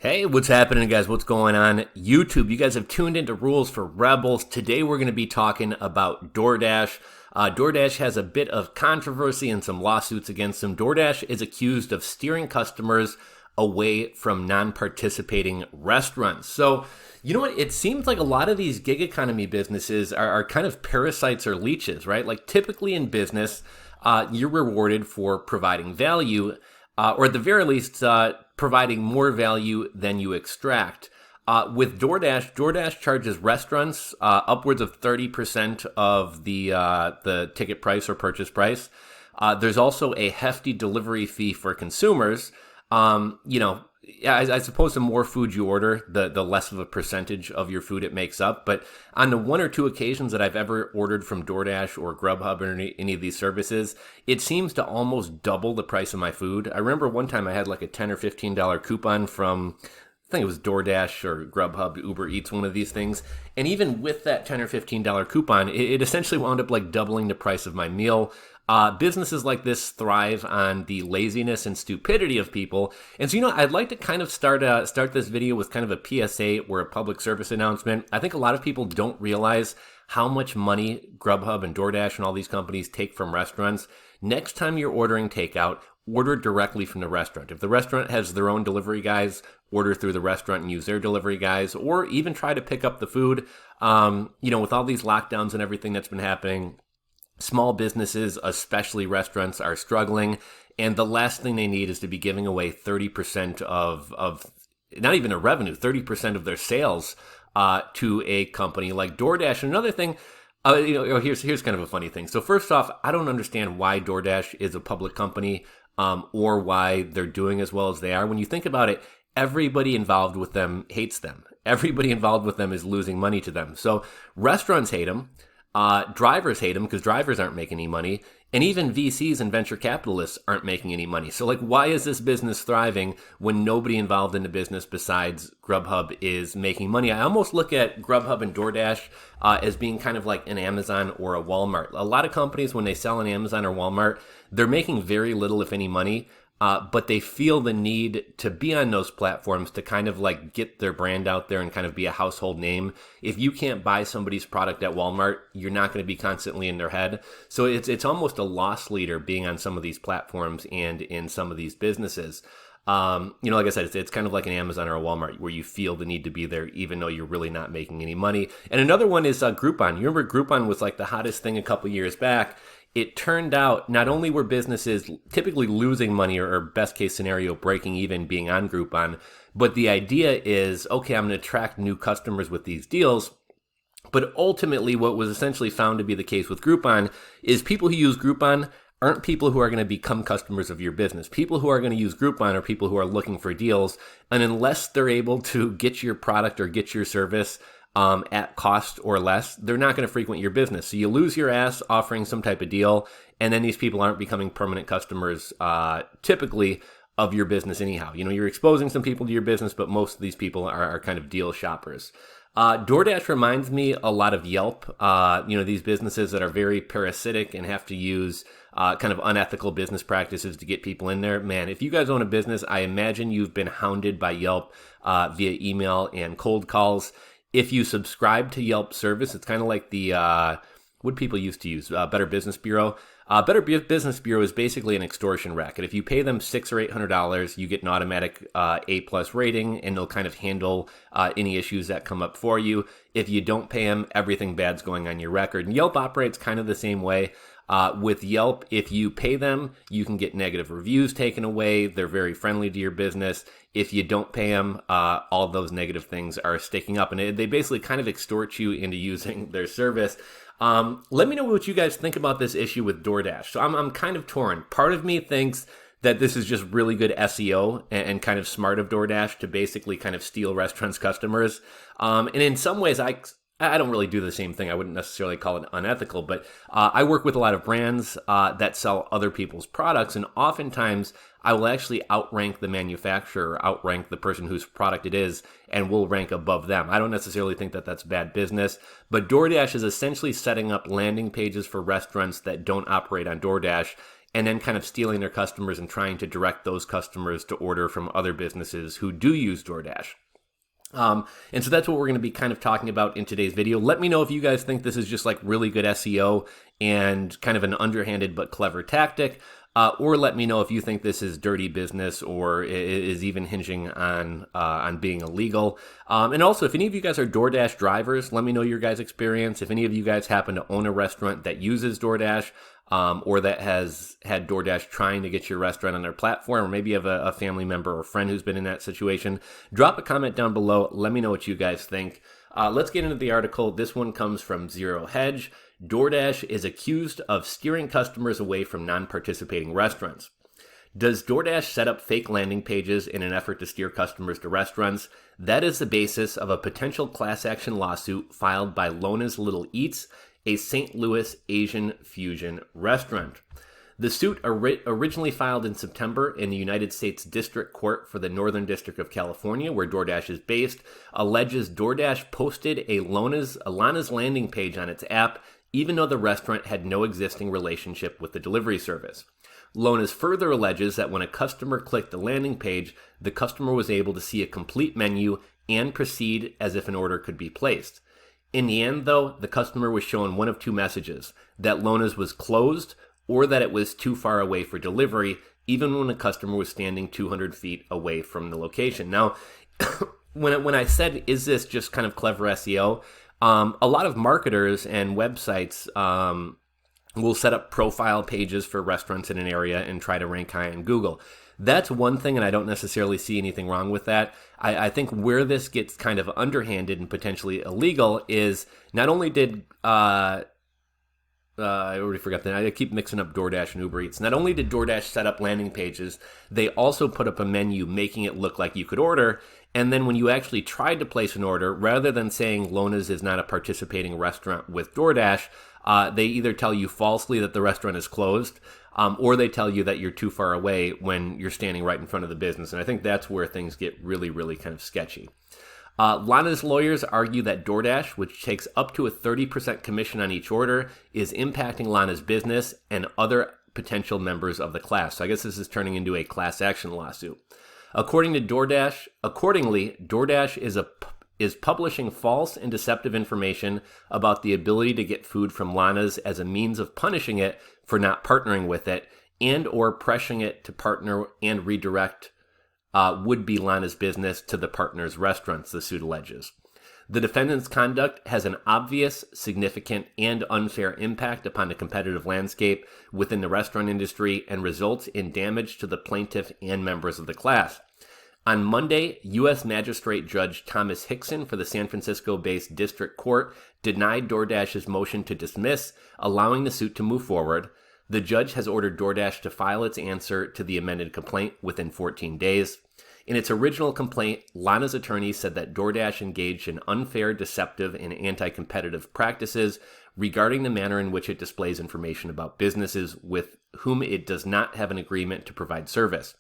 Hey, what's happening, guys? What's going on? YouTube, you guys have tuned into Rules for Rebels. Today, we're going to be talking about DoorDash. DoorDash has a bit of controversy and some lawsuits against them. DoorDash is accused of steering customers away from non-participating restaurants. So, you know what? It seems like a lot of these gig economy businesses are kind of parasites or leeches, right? Like typically in business, you're rewarded for providing value, or at the very least, providing more value than you extract. With DoorDash, DoorDash charges restaurants upwards of 30% of the ticket price or purchase price. There's also a hefty delivery fee for consumers. I suppose the more food you order, the less of a percentage of your food it makes up. But on the one or two occasions that I've ever ordered from DoorDash or Grubhub or any of these services, it seems to almost double the price of my food. I remember one time I had like a $10 or $15 coupon from, I think it was DoorDash or Grubhub, Uber Eats, one of these things. And even with that $10 or $15 coupon, it essentially wound up like doubling the price of my meal. Businesses like this thrive on the laziness and stupidity of people. And so, I'd like to kind of start this video with kind of a PSA or a public service announcement. I think a lot of people don't realize how much money Grubhub and DoorDash and all these companies take from restaurants. Next time you're ordering takeout, order directly from the restaurant. If the restaurant has their own delivery guys, order through the restaurant and use their delivery guys, or even try to pick up the food. With all these lockdowns and everything that's been happening, small businesses, especially restaurants, are struggling, and the last thing they need is to be giving away 30% of not even their revenue, 30% of their sales to a company like DoorDash. Another thing, here's kind of a funny thing. So first off, I don't understand why DoorDash is a public company or why they're doing as well as they are. When you think about it, everybody involved with them hates them. Everybody involved with them is losing money to them. So restaurants hate them. Drivers hate them because drivers aren't making any money, and even VCs and venture capitalists aren't making any money. So why is this business thriving when nobody involved in the business besides Grubhub is making money? I almost look at Grubhub and DoorDash as being kind of like an Amazon or a Walmart. A lot of companies, when they sell on Amazon or Walmart, they're making very little, if any, money. But they feel the need to be on those platforms to kind of like get their brand out there and kind of be a household name. If you can't buy somebody's product at Walmart, you're not going to be constantly in their head. So it's almost a loss leader being on some of these platforms and in some of these businesses. Like I said, it's kind of like an Amazon or a Walmart where you feel the need to be there even though you're really not making any money. And another one is Groupon. You remember Groupon was like the hottest thing a couple years back. It turned out not only were businesses typically losing money or best case scenario breaking even being on Groupon, but the idea is, okay, I'm going to attract new customers with these deals. But ultimately what was essentially found to be the case with Groupon is people who use Groupon aren't people who are going to become customers of your business. People who are going to use Groupon are people who are looking for deals. And unless they're able to get your product or get your service at cost or less, they're not going to frequent your business. So you lose your ass offering some type of deal, and then these people aren't becoming permanent customers typically of your business anyhow. You're exposing some people to your business, but most of these people are kind of deal shoppers. DoorDash reminds me a lot of Yelp. These businesses that are very parasitic and have to use kind of unethical business practices to get people in there. Man, if you guys own a business, I imagine you've been hounded by Yelp via email and cold calls. If you subscribe to Yelp service, it's kind of like the, what people used to use, Better Business Bureau. Better Business Bureau is basically an extortion racket. If you pay them $600 or $800, you get an automatic A+ rating, and they'll kind of handle any issues that come up for you. If you don't pay them, everything bad's going on your record. And Yelp operates kind of the same way. With Yelp, if you pay them, you can get negative reviews taken away. They're very friendly to your business. If you don't pay them, all those negative things are sticking up, and they basically kind of extort you into using their service. Let me know what you guys think about this issue with DoorDash. So I'm kind of torn. Part of me thinks that this is just really good SEO and kind of smart of DoorDash to basically kind of steal restaurants' customers. And in some ways, I don't really do the same thing. I wouldn't necessarily call it unethical, but I work with a lot of brands that sell other people's products, and oftentimes I will actually outrank the manufacturer, outrank the person whose product it is, and will rank above them. I don't necessarily think that that's bad business, but DoorDash is essentially setting up landing pages for restaurants that don't operate on DoorDash and then kind of stealing their customers and trying to direct those customers to order from other businesses who do use DoorDash. And so that's what we're going to be kind of talking about in today's video. Let me know if you guys think this is just like really good SEO and kind of an underhanded but clever tactic, or let me know if you think this is dirty business or is even hinging on being illegal. And also, if any of you guys are DoorDash drivers, let me know your guys' experience. If any of you guys happen to own a restaurant that uses DoorDash, or that has had DoorDash trying to get your restaurant on their platform, or maybe you have a family member or friend who's been in that situation, drop a comment down below. Let me know what you guys think. Let's get into the article. This one comes from Zero Hedge. DoorDash is accused of steering customers away from non-participating restaurants. Does DoorDash set up fake landing pages in an effort to steer customers to restaurants? That is the basis of a potential class action lawsuit filed by Lona's Little Eats, a St. Louis Asian fusion restaurant. The suit, originally filed in September in the United States District Court for the Northern District of California, where DoorDash is based, alleges DoorDash posted a Lana's landing page on its app, even though the restaurant had no existing relationship with the delivery service. Lona's further alleges that when a customer clicked the landing page, the customer was able to see a complete menu and proceed as if an order could be placed. In the end, though, the customer was shown one of two messages: that Lona's was closed or that it was too far away for delivery, even when the customer was standing 200 feet away from the location. Now, when I said, is this just kind of clever SEO? A lot of marketers and websites will set up profile pages for restaurants in an area and try to rank high in Google. That's one thing, and I don't necessarily see anything wrong with that. I think where this gets kind of underhanded and potentially illegal is not only did I already forgot that. I keep mixing up DoorDash and Uber Eats. Not only did DoorDash set up landing pages, they also put up a menu making it look like you could order. And then when you actually tried to place an order, rather than saying Lona's is not a participating restaurant with DoorDash, they either tell you falsely that the restaurant is closed, or they tell you that you're too far away when you're standing right in front of the business. And I think that's where things get really, really kind of sketchy. Lana's lawyers argue that DoorDash, which takes up to a 30% commission on each order, is impacting Lana's business and other potential members of the class. So I guess this is turning into a class action lawsuit. Accordingly, DoorDash is publishing false and deceptive information about the ability to get food from Lana's as a means of punishing it for not partnering with it, and or pressuring it to partner and redirect would-be Lana's business to the partner's restaurants, the suit alleges. The defendant's conduct has an obvious, significant, and unfair impact upon the competitive landscape within the restaurant industry and results in damage to the plaintiff and members of the class. On Monday, U.S. Magistrate Judge Thomas Hickson for the San Francisco-based District Court denied DoorDash's motion to dismiss, allowing the suit to move forward. The judge has ordered DoorDash to file its answer to the amended complaint within 14 days. In its original complaint, Lana's attorney said that DoorDash engaged in unfair, deceptive, and anti-competitive practices regarding the manner in which it displays information about businesses with whom it does not have an agreement to provide service.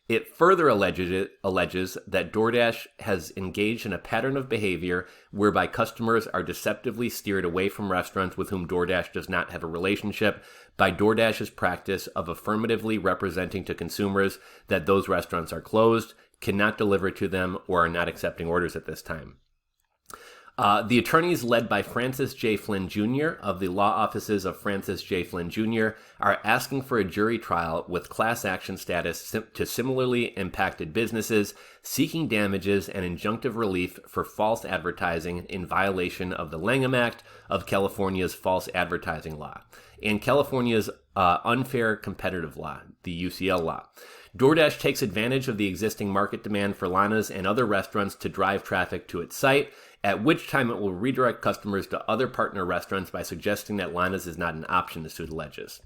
It further alleges that DoorDash has engaged in a pattern of behavior whereby customers are deceptively steered away from restaurants with whom DoorDash does not have a relationship by DoorDash's practice of affirmatively representing to consumers that those restaurants are closed, cannot deliver to them, or are not accepting orders at this time. The attorneys, led by Francis J. Flynn Jr. of the law offices of Francis J. Flynn Jr., are asking for a jury trial with class action status to similarly impacted businesses, seeking damages and injunctive relief for false advertising in violation of the Lanham Act of California's false advertising law and California's unfair competitive law, the UCL law. DoorDash takes advantage of the existing market demand for Lana's and other restaurants to drive traffic to its site, at which time it will redirect customers to other partner restaurants by suggesting that Lana's is not an option, the suit alleges.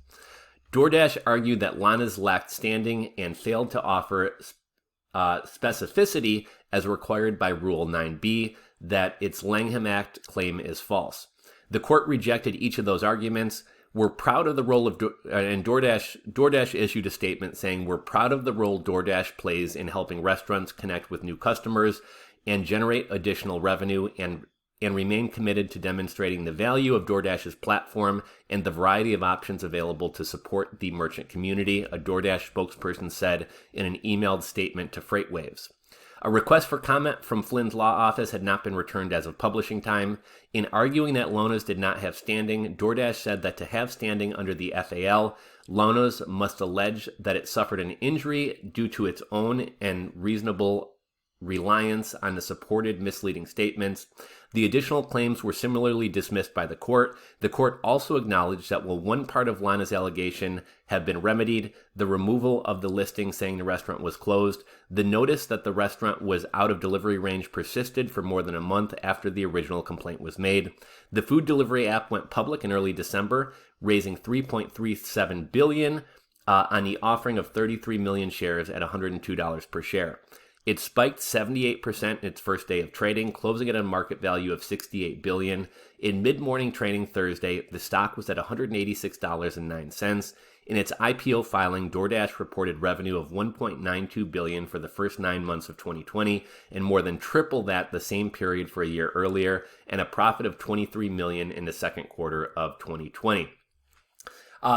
DoorDash argued that Lana's lacked standing and failed to offer specificity as required by Rule 9b, that its Lanham Act claim is false. The court rejected each of those arguments. We're proud of the role of DoorDash issued a statement saying, "We're proud of the role DoorDash plays in helping restaurants connect with new customers and generate additional revenue and remain committed to demonstrating the value of DoorDash's platform and the variety of options available to support the merchant community, a DoorDash spokesperson said in an emailed statement to FreightWaves. A request for comment from Flynn's law office had not been returned as of publishing time. In arguing that Lonas did not have standing, DoorDash said that to have standing under the FAL, Lonas must allege that it suffered an injury due to its own and reasonable reliance on the supported misleading statements. The additional claims were similarly dismissed by the court. The court also acknowledged that while one part of Lana's allegation had been remedied, the removal of the listing saying the restaurant was closed, the notice that the restaurant was out of delivery range persisted for more than a month after the original complaint was made. The food delivery app went public in early December, raising $3.37 billion on the offering of 33 million shares at $102 per share. It spiked 78% in its first day of trading, closing at a market value of $68 billion. In mid-morning trading Thursday, the stock was at $186.09. In its IPO filing, DoorDash reported revenue of $1.92 billion for the first 9 months of 2020, and more than triple that the same period for a year earlier, and a profit of $23 million in the second quarter of 2020.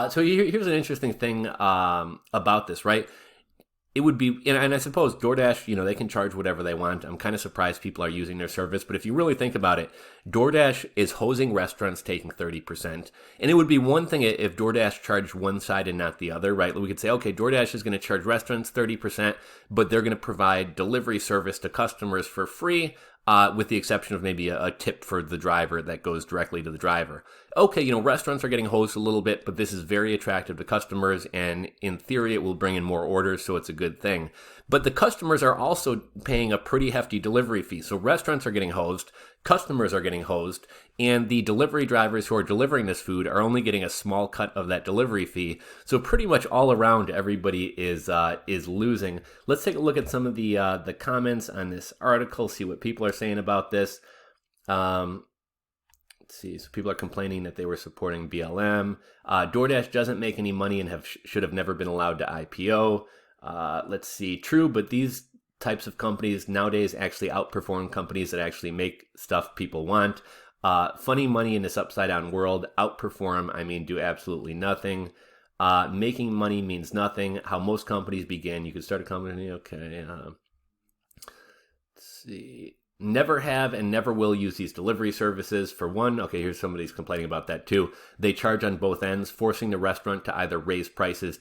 So here's an interesting thing about this, right? It would be, and I suppose DoorDash, they can charge whatever they want. I'm kind of surprised people are using their service, but if you really think about it, DoorDash is hosing restaurants taking 30%. And it would be one thing if DoorDash charged one side and not the other, right? We could say, okay, DoorDash is going to charge restaurants 30%, but they're going to provide delivery service to customers for free, with the exception of maybe a tip for the driver that goes directly to the driver. Okay, restaurants are getting hosed a little bit, but this is very attractive to customers, and in theory, it will bring in more orders, so it's a good thing. But the customers are also paying a pretty hefty delivery fee. So restaurants are getting hosed, customers are getting hosed, and the delivery drivers who are delivering this food are only getting a small cut of that delivery fee. So pretty much all around, everybody is losing. Let's take a look at some of the comments on this article, see what people are saying about this. Let's see. So people are complaining that they were supporting BLM. DoorDash doesn't make any money and should have never been allowed to IPO. Let's see. True, but these types of companies nowadays actually outperform companies that actually make stuff people want. Funny money in this upside down world. Outperform, do absolutely nothing. Making money means nothing. How most companies begin. You could start a company. Okay. Let's see. Never have and never will use these delivery services. For one, okay, here's somebody's complaining about that too. They charge on both ends, forcing the restaurant to either raise prices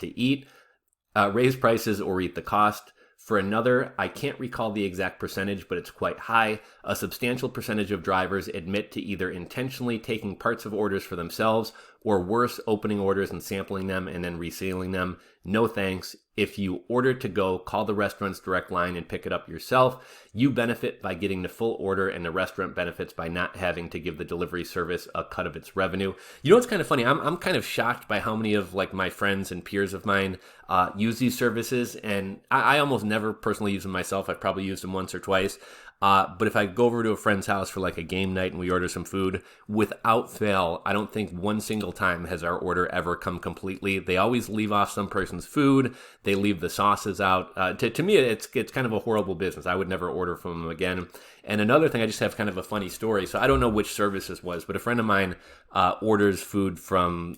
or eat the cost. For another, I can't recall the exact percentage, but it's quite high. A substantial percentage of drivers admit to either intentionally taking parts of orders for themselves or worse, opening orders and sampling them and then resealing them. No thanks. If you order to go, call the restaurant's direct line and pick it up yourself. You benefit by getting the full order, and the restaurant benefits by not having to give the delivery service a cut of its revenue. What's kind of funny? I'm kind of shocked by how many of my friends and peers of mine use these services, and I almost never personally use them myself. I've probably used them once or twice. But if I go over to a friend's house for a game night and we order some food, without fail, I don't think one single time has our order ever come completely. They always leave off some person's food. They leave the sauces out. To me, it's kind of a horrible business. I would never order from them again. And another thing, I just have kind of a funny story. So I don't know which service this was, but a friend of mine orders food from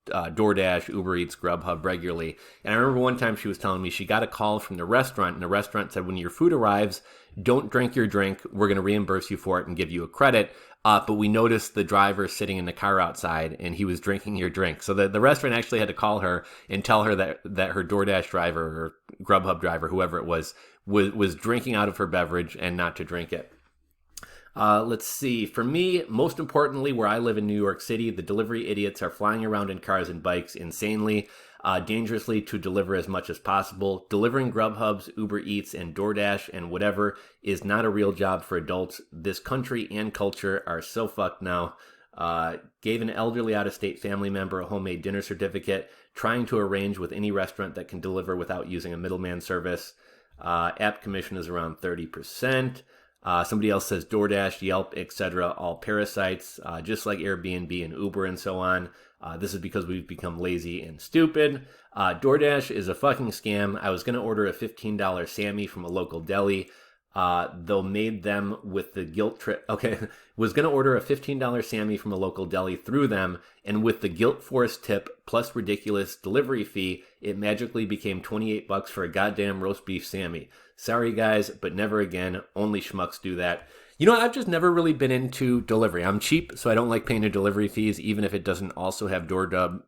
DoorDash, Uber Eats, Grubhub regularly. And I remember one time she was telling me she got a call from the restaurant, and the restaurant said, when your food arrives, don't drink your drink. We're going to reimburse you for it and give you a credit. But we noticed the driver sitting in the car outside, and he was drinking your drink. So the restaurant actually had to call her and tell her that her DoorDash driver or Grubhub driver, whoever it was drinking out of her beverage and not to drink it. Let's see. For me, most importantly, where I live in New York City, the delivery idiots are flying around in cars and bikes insanely, dangerously to deliver as much as possible. Delivering Grubhubs, Uber Eats, and DoorDash and whatever is not a real job for adults. This country and culture are so fucked now. Gave an elderly out-of-state family member a homemade dinner certificate, trying to arrange with any restaurant that can deliver without using a middleman service. App commission is around 30%. Somebody else says DoorDash, Yelp, etc., all parasites, just like Airbnb and Uber and so on. This is because we've become lazy and stupid. DoorDash is a fucking scam. I was going to order a $15 Sammy from a local deli. They'll made them with the guilt trip. Okay, was going to order a $15 Sammy from a local deli through them, and with the guilt force tip plus ridiculous delivery fee, it magically became $28 for a goddamn roast beef Sammy. Sorry guys, but never again. Only schmucks do that. You know, I've just never really been into delivery. I'm cheap, so I don't like paying the delivery fees, even if it doesn't also have DoorDash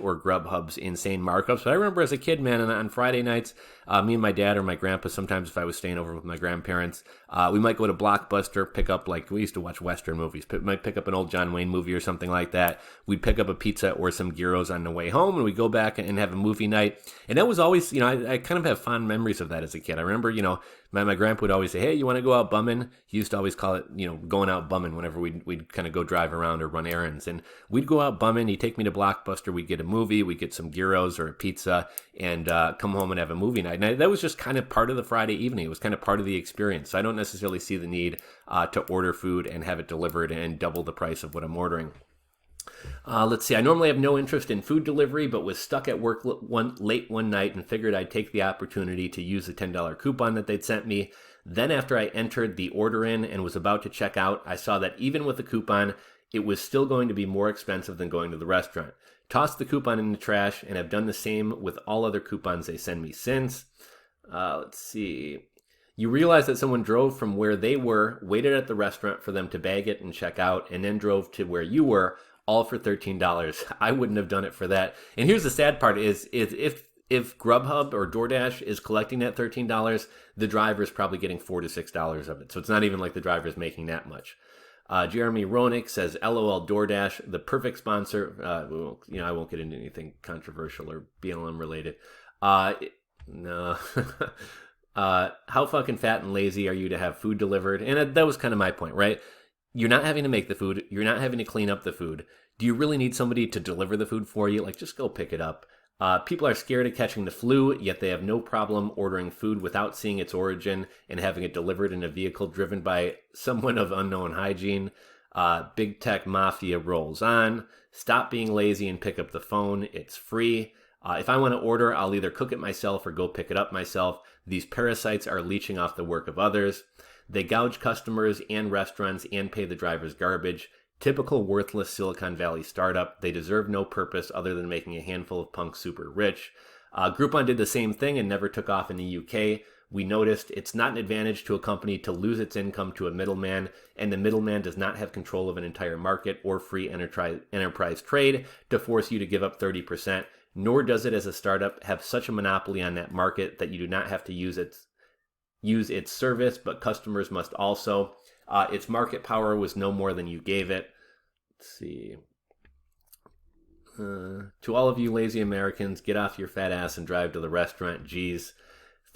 or Grubhub's insane markups. But I remember as a kid, man, on Friday nights, me and my dad or my grandpa, sometimes if I was staying over with my grandparents, we might go to Blockbuster, pick up, like, we used to watch Western movies, might pick up an old John Wayne movie or something like that. We'd pick up a pizza or some gyros on the way home, and we'd go back and have a movie night. And that was always, you know, I kind of have fond memories of that as a kid. I remember, you know, my grandpa would always say, hey, you want to go out bumming? He used to always call it, you know, going out bumming whenever we'd kind of go drive around or run errands. And we'd go out bumming. He'd take me to Blockbuster. We'd get a movie. We'd get some gyros or a pizza and come home and have a movie night. And that was just kind of part of the Friday evening. It was kind of part of the experience. So I don't necessarily see the need to order food and have it delivered and double the price of what I'm ordering. Let's see. I normally have no interest in food delivery, but was stuck at work late one night and figured I'd take the opportunity to use the $10 coupon that they'd sent me. Then after I entered the order in and was about to check out, I saw that even with the coupon, it was still going to be more expensive than going to the restaurant. Tossed the coupon in the trash and have done the same with all other coupons they send me since. Let's see. You realize that someone drove from where they were, waited at the restaurant for them to bag it and check out, and then drove to where you were, all for $13. I wouldn't have done it for that. And here's the sad part is if Grubhub or DoorDash is collecting that $13, the driver is probably getting $4 to $6 of it. So it's not even like the driver is making that much. Jeremy Ronick says, LOL DoorDash, the perfect sponsor. You know, I won't get into anything controversial or BLM related. No. How fucking fat and lazy are you to have food delivered? And that was kind of my point, right? You're not having to make the food. You're not having to clean up the food. Do you really need somebody to deliver the food for you? Like, just go pick it up. People are scared of catching the flu, yet they have no problem ordering food without seeing its origin and having it delivered in a vehicle driven by someone of unknown hygiene. Big tech mafia rolls on. Stop being lazy and pick up the phone. It's free. If I want to order, I'll either cook it myself or go pick it up myself. These parasites are leeching off the work of others. They gouge customers and restaurants and pay the drivers garbage. Typical worthless Silicon Valley startup. They deserve no purpose other than making a handful of punks super rich. Groupon did the same thing and never took off in the UK. We noticed it's not an advantage to a company to lose its income to a middleman, and the middleman does not have control of an entire market or free enterprise trade to force you to give up 30%, nor does it as a startup have such a monopoly on that market that you do not have to use its service, but customers must also. Its market power was no more than you gave it. Let's see. To all of you lazy Americans, get off your fat ass and drive to the restaurant. Geez.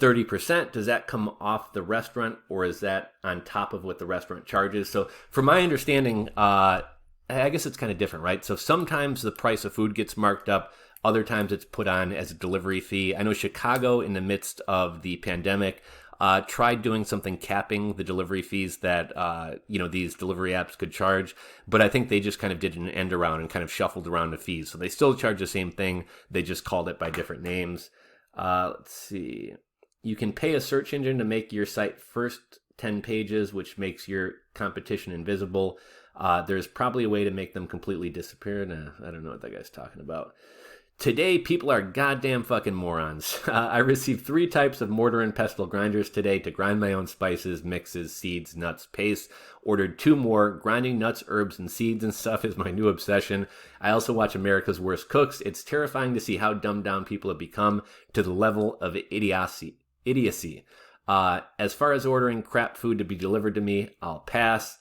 30%, does that come off the restaurant, or is that on top of what the restaurant charges? So from my understanding, I guess it's kind of different, right? So sometimes the price of food gets marked up. Other times it's put on as a delivery fee. I know Chicago, in the midst of the pandemic, tried doing something capping the delivery fees that, these delivery apps could charge. But I think they just kind of did an end around and kind of shuffled around the fees. So they still charge the same thing. They just called it by different names. Let's see. You can pay a search engine to make your site first 10 pages, which makes your competition invisible. There's probably a way to make them completely disappear. Nah, I don't know what that guy's talking about. Today, people are goddamn fucking morons. I received 3 types of mortar and pestle grinders today to grind my own spices, mixes, seeds, nuts, paste. Ordered 2 more. Grinding nuts, herbs, and seeds and stuff is my new obsession. I also watch America's Worst Cooks. It's terrifying to see how dumbed down people have become to the level of idiocy. As far as ordering crap food to be delivered to me, I'll pass.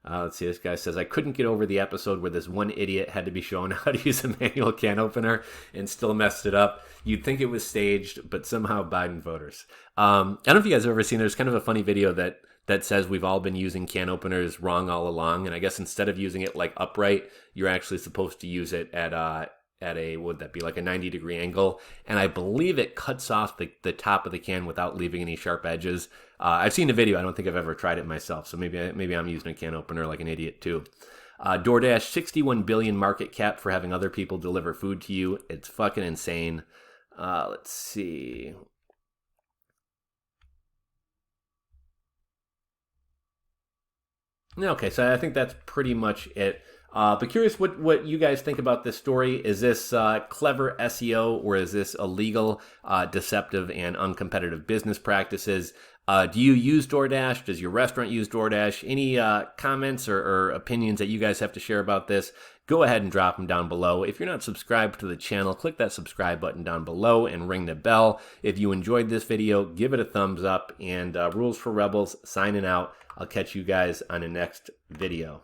Let's see, this guy says, I couldn't get over the episode where this one idiot had to be shown how to use a manual can opener and still messed it up. You'd think it was staged, but somehow Biden voters. I don't know if you guys have ever seen, there's kind of a funny video that says we've all been using can openers wrong all along. And I guess instead of using it like upright, you're actually supposed to use it at a, would that be like a 90-degree angle? And I believe it cuts off the top of the can without leaving any sharp edges. I've seen the video. I don't think I've ever tried it myself. So maybe I'm using a can opener like an idiot too. DoorDash, 61 billion market cap for having other people deliver food to you. It's fucking insane. Let's see. Okay, so I think that's pretty much it. But curious what you guys think about this story. Is this clever SEO, or is this illegal, deceptive, and uncompetitive business practices? Do you use DoorDash? Does your restaurant use DoorDash? Any comments or opinions that you guys have to share about this? Go ahead and drop them down below. If you're not subscribed to the channel, click that subscribe button down below and ring the bell. If you enjoyed this video, give it a thumbs up. And Rules for Rebels signing out. I'll catch you guys on the next video.